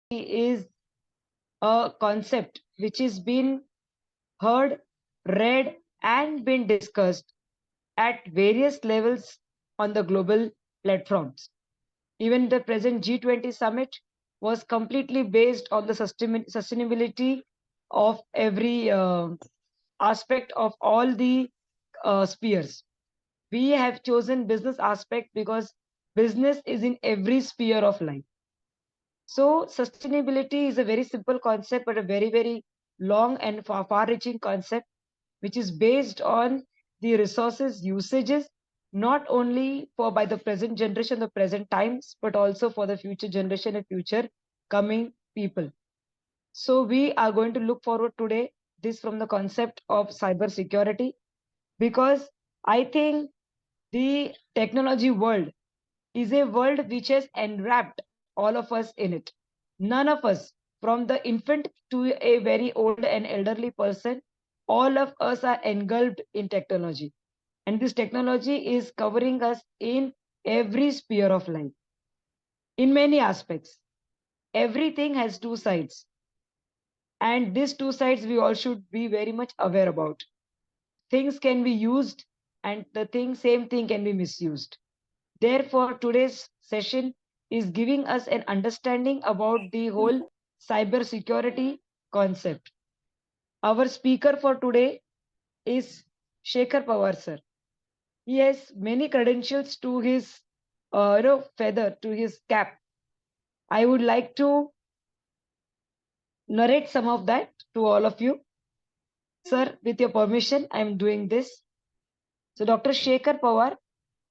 is a concept which has been heard, read, and been discussed at various levels on the global platforms. Even the present G20 summit was completely based on the sustainability of every aspect of all the spheres. We have chosen business aspect because business is in every sphere of life. So sustainability is a very simple concept, but a very, very long and far-reaching concept, which is based on the resources usages, not only for by the present generation, the present times, but also for the future generation and future coming people. So we are going to look forward today this from the concept of cyber security, because I think the technology world is a world which has enwrapped all of us in it. None of us, from the infant to a very old and elderly person, all of us are engulfed in technology. And this technology is covering us in every sphere of life, in many aspects. Everything has two sides. And these two sides we all should be very much aware about. Things can be used and same thing can be misused. Therefore, today's session is giving us an understanding about the whole cyber security concept. Our speaker for today is Shekhar Pawar sir. He has many credentials to his feather, to his cap. I would like to narrate some of that to all of you. Sir, with your permission, I am doing this. So Dr. Shekhar Pawar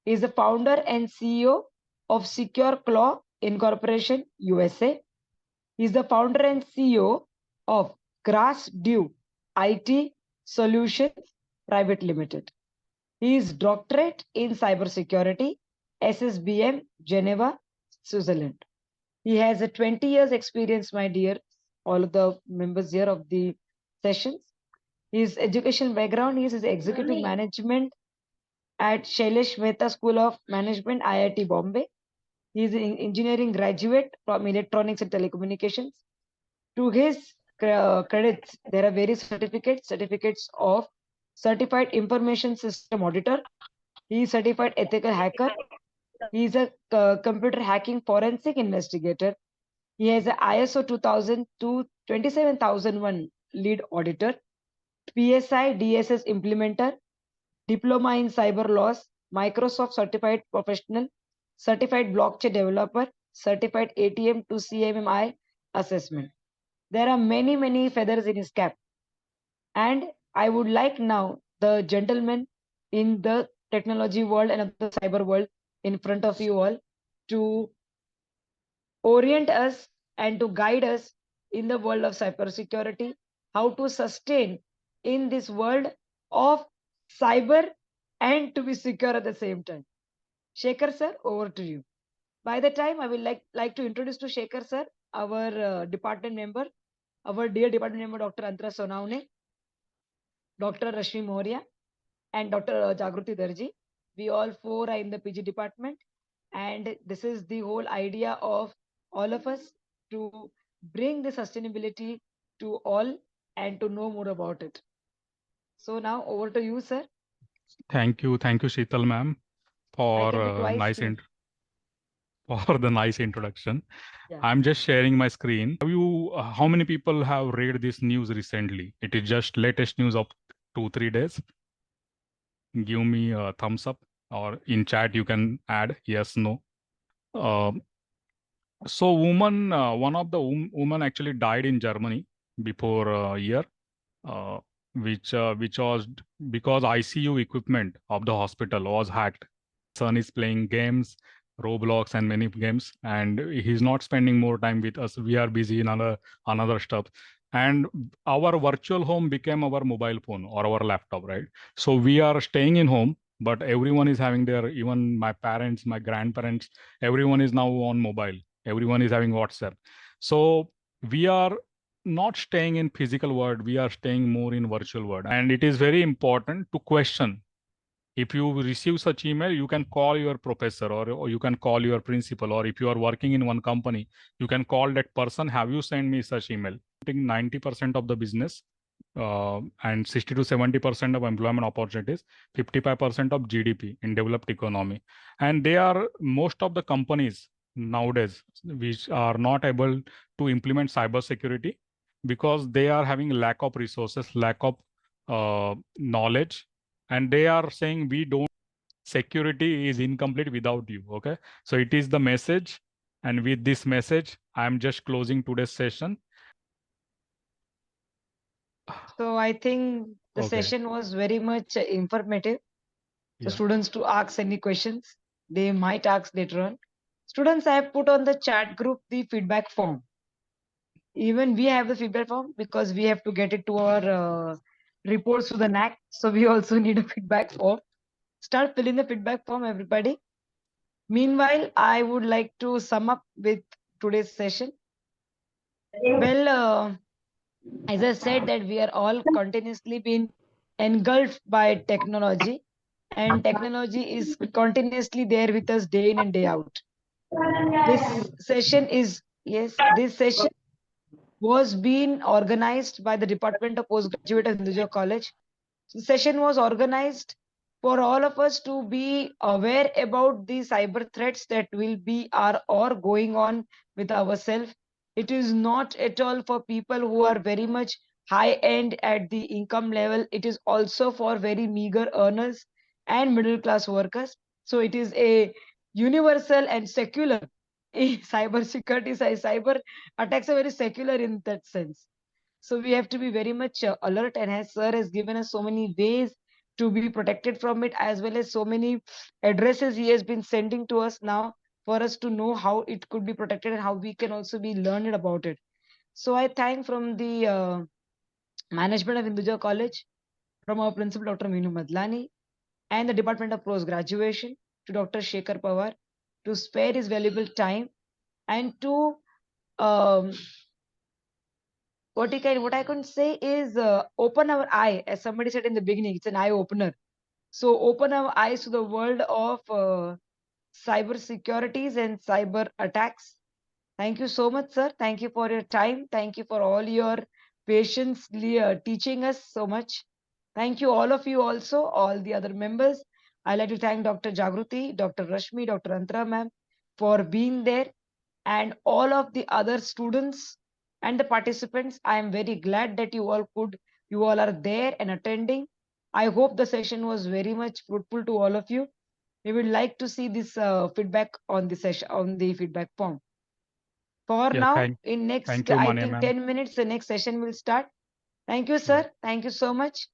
is the founder and CEO of Secure Claw Incorporation USA. He is the founder and CEO of Grass Dew IT Solutions Private Limited. He is doctorate in cybersecurity, SSBM, Geneva, Switzerland. He has a 20 years experience, my dear, all of the members here of the sessions. His education background is his executive management at Shailesh Mehta School of Management, IIT Bombay. He is an engineering graduate from electronics and telecommunications. To his credits, there are various certificates of certified information system auditor. He is certified ethical hacker. He is a computer hacking forensic investigator. He has a ISO 2002 27001 lead auditor, PSI DSS implementer, diploma in cyber laws, Microsoft certified professional, certified blockchain developer, certified ATM to CMMI assessment. There are many, many feathers in his cap. And I would like now the gentleman in the technology world and the cyber world in front of you all to orient us and to guide us in the world of cybersecurity, how to sustain in this world of cyber and to be secure at the same time. Shekhar sir, over to you. By the time I will like to introduce to Shekhar sir, our department member, our dear department member, Dr. Antara Sonaune, Dr. Rashmi Moria, and Dr. Jagruti Darji. We all four are in the PG department, and this is the whole idea of all of us to bring the sustainability to all and to know more about it. So now over to you, sir. Thank you, Sheetal ma'am, I for can be twice nice too. for the nice introduction. Yeah. I'm just sharing my screen. How many people have read this news recently? It is just latest news of 2-3 days. Give me a thumbs up, or in chat you can add yes, no. Uh, so one of the woman actually died in Germany before a year, which was because ICU equipment of the hospital was hacked. Son is playing games, Roblox and many games, and he's not spending more time with us. We are busy in another stuff. And our virtual home became our mobile phone or our laptop, right? So we are staying in home, but everyone is having even my parents, my grandparents, everyone is now on mobile. Everyone is having WhatsApp. So we are not staying in physical world, we are staying more in virtual world. And it is very important to question If you receive such email, you can call your professor, or you can call your principal, or if you are working in one company, you can call that person, have you sent me such email? I think 90% of the business, and 60 to 70% of employment opportunities, 55% of GDP in developed economy. And they are most of the companies nowadays which are not able to implement cybersecurity because they are having lack of resources, lack of knowledge, and they are saying we don't, security is incomplete without you. Okay, so it is the message, and with this message I am just closing today's session. So I think the Okay. session was very much informative. So Yeah. students to ask any questions, they might ask later on. Students, I have put on the chat group the feedback form. Even we have the feedback form because we have to get it to our reports to the NAC. So we also need a feedback form. Start filling the feedback form, everybody. Meanwhile, I would like to sum up with today's session. Well, as I said, that we are all continuously being engulfed by technology, and technology is continuously there with us day in and day out. This session is, yes, this session was being organized by the Department of Postgraduate at Hinduja College. The session was organized for all of us to be aware about the cyber threats that will be are or going on with ourselves. It is not at all for people who are very much high end at the income level. It is also for very meager earners and middle class workers. So it is a universal and secular. Cyber security, cyber attacks are very secular in that sense. So we have to be very much alert, and as sir has given us so many ways to be protected from it, as well as so many addresses he has been sending to us now for us to know how it could be protected and how we can also be learned about it. So I thank from the management of Hinduja College, from our principal Dr. Meenu Madlani, and the Department of Post Graduation, to Dr. Shekhar Pawar, to spare his valuable time and to um, what I can say is open our eye, as somebody said in the beginning. It's an eye opener. So open our eyes to the world of cyber securities and cyber attacks. Thank you so much, sir. Thank you for your time. Thank you for all your patience teaching us so much. Thank you, all of you, also, all the other members. I'd like to thank Dr. Jagruti, Dr. Rashmi, Dr. Antara ma'am for being there, and all of the other students and the participants. I am very glad that you all are there and attending. I hope the session was very much fruitful to all of you. We would like to see this feedback on the session, on the feedback form. For Yeah, now, in thank next, you, I Mane think ma'am. 10 minutes, the next session will start. Thank you, Yeah. sir. Thank you so much.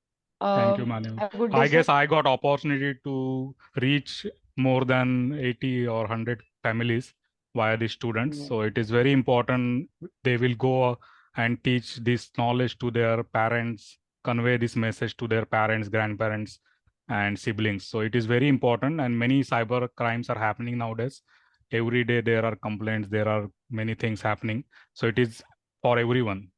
Thank you, Manu. Have a good day, I sir. guess I got opportunity to reach more than 80 or 100 families via the students. Yeah. So it is very important. They will go and teach this knowledge to their parents, convey this message to their parents, grandparents, and siblings. So it is very important. And many cyber crimes are happening nowadays. Every day there are complaints. There are many things happening. So it is for everyone.